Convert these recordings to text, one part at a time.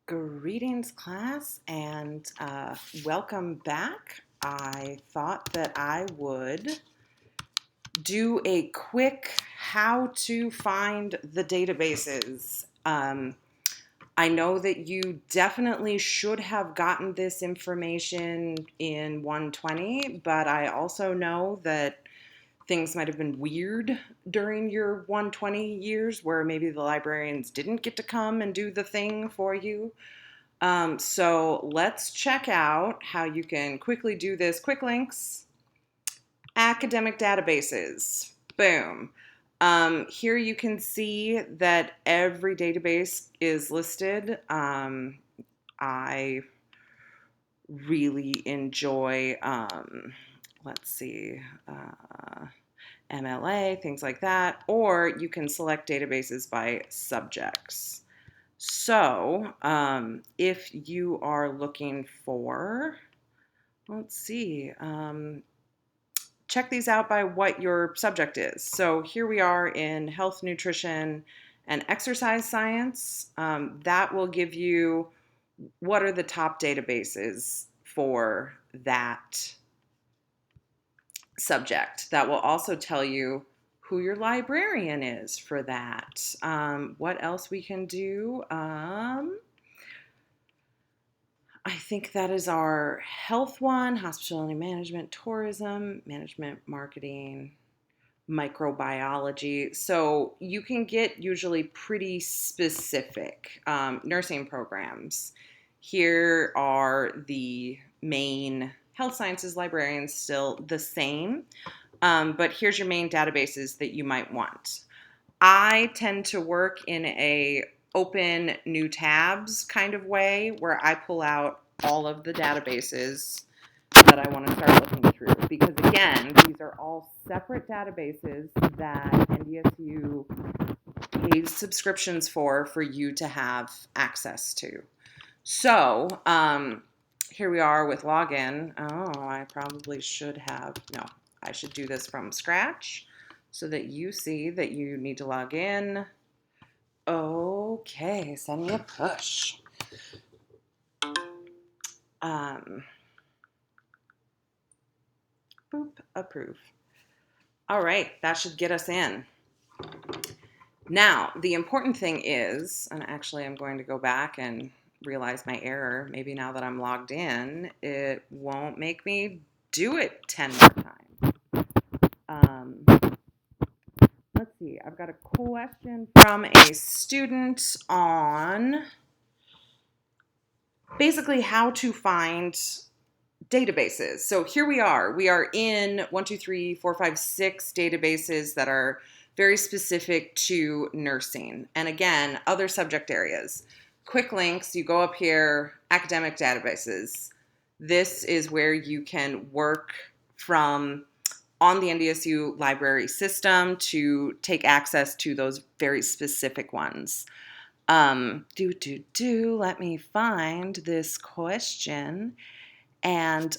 Greetings, class, and welcome back. I thought that I would do a quick how to find the databases. I know that you definitely should have gotten this information in 120, but I also know that things might have been weird during your 120 years where maybe the librarians didn't get to come and do the thing for you. So let's check out how you can quickly do this. Quick links, academic databases. Boom. Here you can see that every database is listed. I really enjoy, let's see, MLA, things like that, or you can select databases by subjects. So, if you are looking for, let's see, check these out by what your subject is. So here we are in health, nutrition, and exercise science. That will give you what are the top databases for that subject. That will also tell you who your librarian is for that. What else we can do? I think that is our health one, hospitality management, tourism, management, marketing, microbiology. So you can get usually pretty specific nursing programs. Here are the main health sciences librarians, still the same, but here's your main databases that you might want. I tend to work in a open new tabs kind of way where I pull out all of the databases that I want to start looking through because again, these are all separate databases that NDSU pays subscriptions for you to have access to. So here we are with login. Oh, I probably should have, no, I should do this from scratch so that you see that you need to log in. Okay, send me a push. Boop, approve. All right, that should get us in. Now, the important thing is, and actually I'm going to go back and realize my error. Maybe now that I'm logged in, it won't make me do it 10 more times. Let's see, I've got a question from a student on basically how to find databases. So here we are. We are in 1, 2, 3, 4, 5, 6 databases that are very specific to nursing. And again, other subject areas. Quick links, you go up here, academic databases. This is where you can work from on the NDSU library system to take access to those very specific ones. Let me find this question. And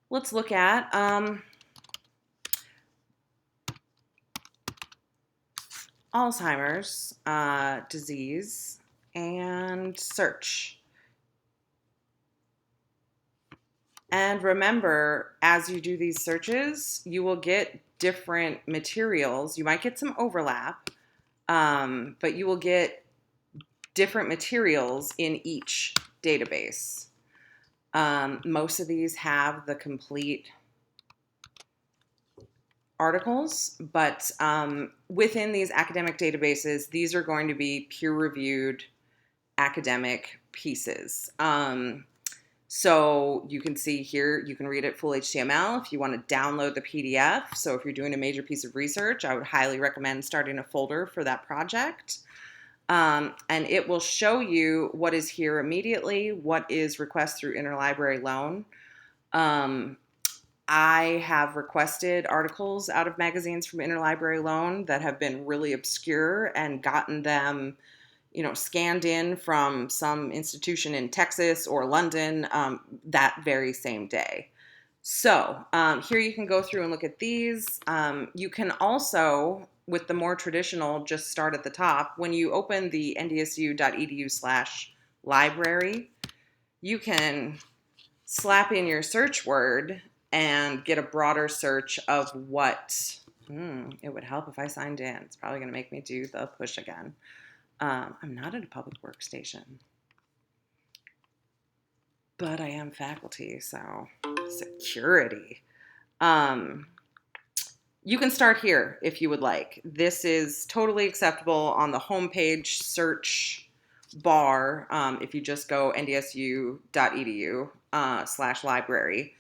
let's look at Alzheimer's disease and search. And remember, as you do these searches, you will get different materials. You might get some overlap, but you will get different materials in each database. Most of these have the complete articles, but within these academic databases, these are going to be peer-reviewed academic pieces. So you can see here, you can read it full HTML if you want to download the PDF. So if you're doing a major piece of research, I would highly recommend starting a folder for that project. And it will show you what is here immediately, what is request through interlibrary loan. I have requested articles out of magazines from interlibrary loan that have been really obscure and gotten them, scanned in from some institution in Texas or London that very same day. So here you can go through and look at these. You can also, with the more traditional, just start at the top. When you open the ndsu.edu/library, you can slap in your search word and get a broader search of what. It would help if I signed in. It's probably going to make me do the push again. I'm not at a public workstation, but I am faculty, so security. You can start here if you would like. This is totally acceptable on the homepage search bar. If you just go ndsu.edu/library,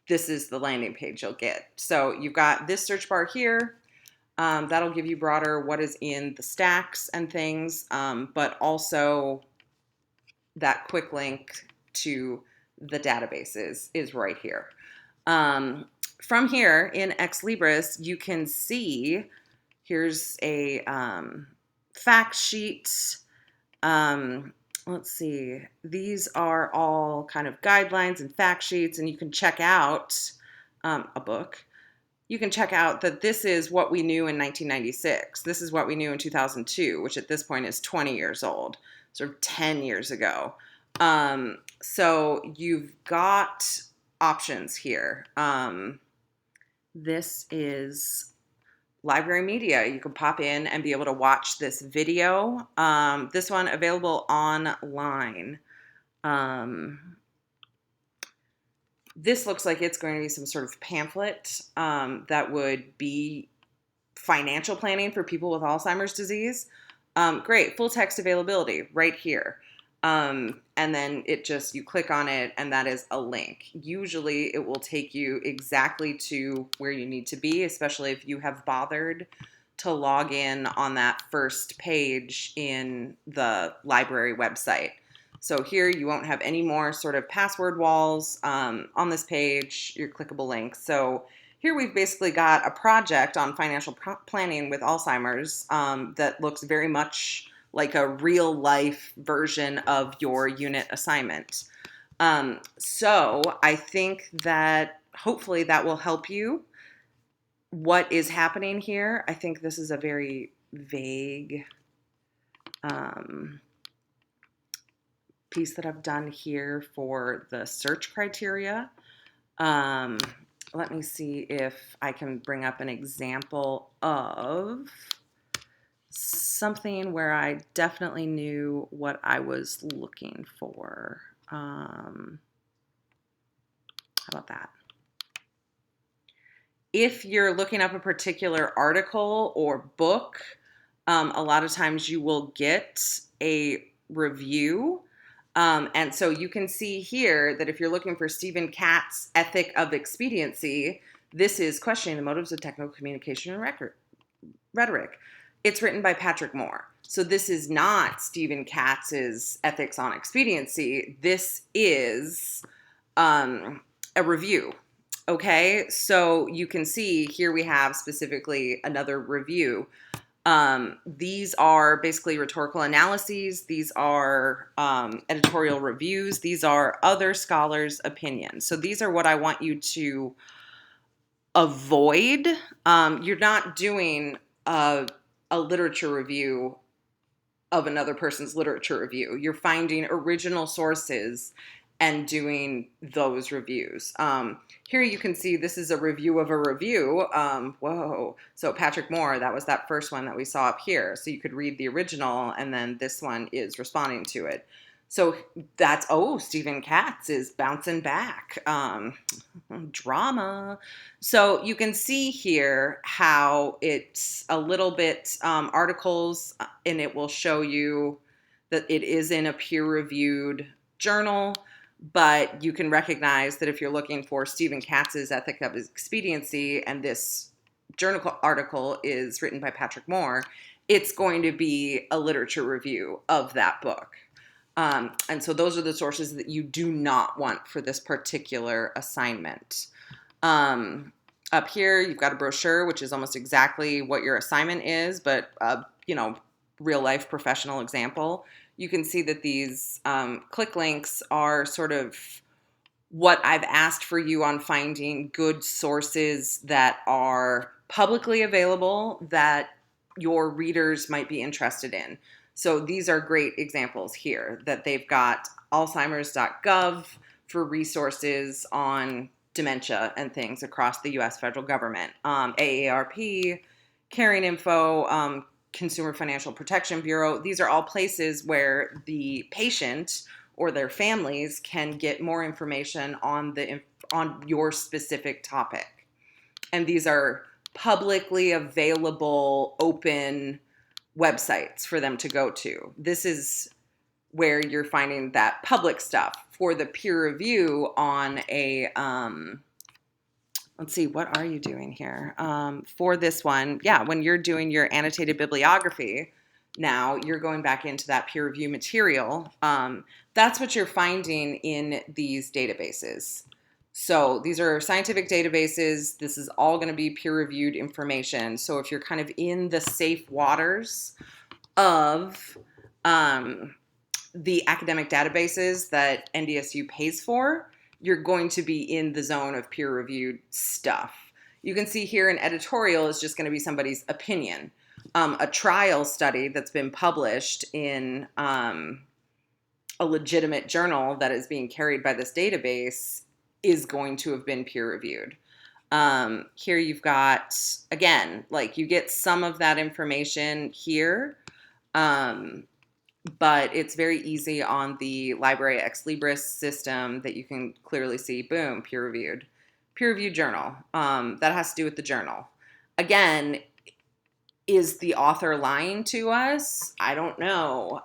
this is the landing page you'll get. So you've got this search bar here. That'll give you broader what is in the stacks and things, but also that quick link to the databases is right here. From here in Ex Libris, you can see here's a fact sheet. Let's see. These are all kind of guidelines and fact sheets, and you can check out a book. You can check out that this is what we knew in 1996. This is what we knew in 2002, which at this point is 20 years old, sort of 10 years ago. So you've got options here. This is library media. You can pop in and be able to watch this video. This one available online. This looks like it's going to be some sort of pamphlet that would be financial planning for people with Alzheimer's disease. Great, full text availability right here. And then you click on it and that is a link. Usually it will take you exactly to where you need to be, especially if you have bothered to log in on that first page in the library website. So here you won't have any more sort of password walls on this page, your clickable links. So here we've basically got a project on financial planning with Alzheimer's that looks very much like a real life version of your unit assignment. So I think that hopefully that will help you. What is happening here? I think this is a very vague piece that I've done here for the search criteria. Let me see if I can bring up an example of something where I definitely knew what I was looking for. How about that? If you're looking up a particular article or book, a lot of times you will get a review. And so you can see here that if you're looking for Stephen Katz's Ethic of Expediency, this is Questioning the Motives of Technical Communication and Rhetoric. It's written by Patrick Moore. So this is not Stephen Katz's Ethics on Expediency. This is a review. Okay, so you can see here we have specifically another review. These are basically rhetorical analyses. These are editorial reviews. These are other scholars' opinions. So these are what I want you to avoid. You're not doing a literature review of another person's literature review. You're finding original sources and doing those reviews. Here you can see this is a review of a review. Whoa. So Patrick Moore, that was that first one that we saw up here. So you could read the original and then this one is responding to it. So that's, Stephen Katz is bouncing back. Drama. So you can see here how it's a little bit articles, and it will show you that it is in a peer-reviewed journal, but you can recognize that if you're looking for Stephen Katz's Ethic of Expediency and this journal article is written by Patrick Moore, it's going to be a literature review of that book. And so those are the sources that you do not want for this particular assignment. Up here, you've got a brochure, which is almost exactly what your assignment is, but, real life professional example. You can see that these click links are sort of what I've asked for you on finding good sources that are publicly available, that your readers might be interested in. So these are great examples here that they've got alzheimer's.gov for resources on dementia and things across the U.S. federal government, AARP, Caring Info, Consumer Financial Protection Bureau. These are all places where the patient or their families can get more information on your specific topic. And these are publicly available, open websites for them to go to. This is where you're finding that public stuff. For the peer review on a, let's see, what are you doing here? For this one, yeah, when you're doing your annotated bibliography, now you're going back into that peer review material. That's what you're finding in these databases. So these are scientific databases. This is all going to be peer-reviewed information. So if you're kind of in the safe waters of the academic databases that NDSU pays for, you're going to be in the zone of peer-reviewed stuff. You can see here an editorial is just going to be somebody's opinion. A trial study that's been published in a legitimate journal that is being carried by this database is going to have been peer-reviewed. Here you've got, again, like you get some of that information here, but it's very easy on the Library Ex Libris system that you can clearly see, boom, peer-reviewed. Peer-reviewed journal. That has to do with the journal. Again, is the author lying to us? I don't know.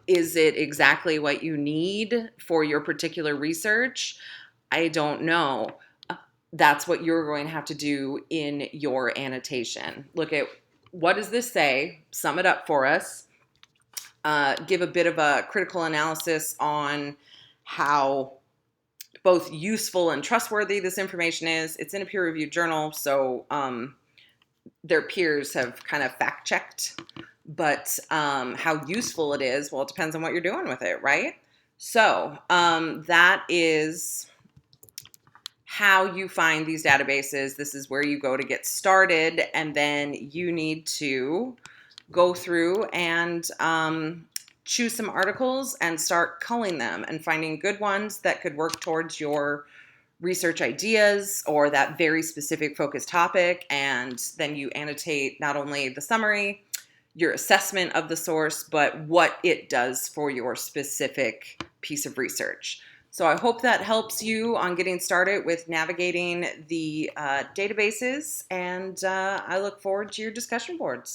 Is it exactly what you need for your particular research? I don't know. That's what you're going to have to do in your annotation. Look at, what does this say? Sum it up for us. Give a bit of a critical analysis on how both useful and trustworthy this information is. It's in a peer-reviewed journal, so their peers have kind of fact-checked. But how useful it is, well, it depends on what you're doing with it, right? So that is how you find these databases. This is where you go to get started, and then you need to go through and choose some articles and start culling them and finding good ones that could work towards your research ideas or that very specific focused topic. And then you annotate not only the summary, your assessment of the source, but what it does for your specific piece of research. So I hope that helps you on getting started with navigating the databases, and I look forward to your discussion boards.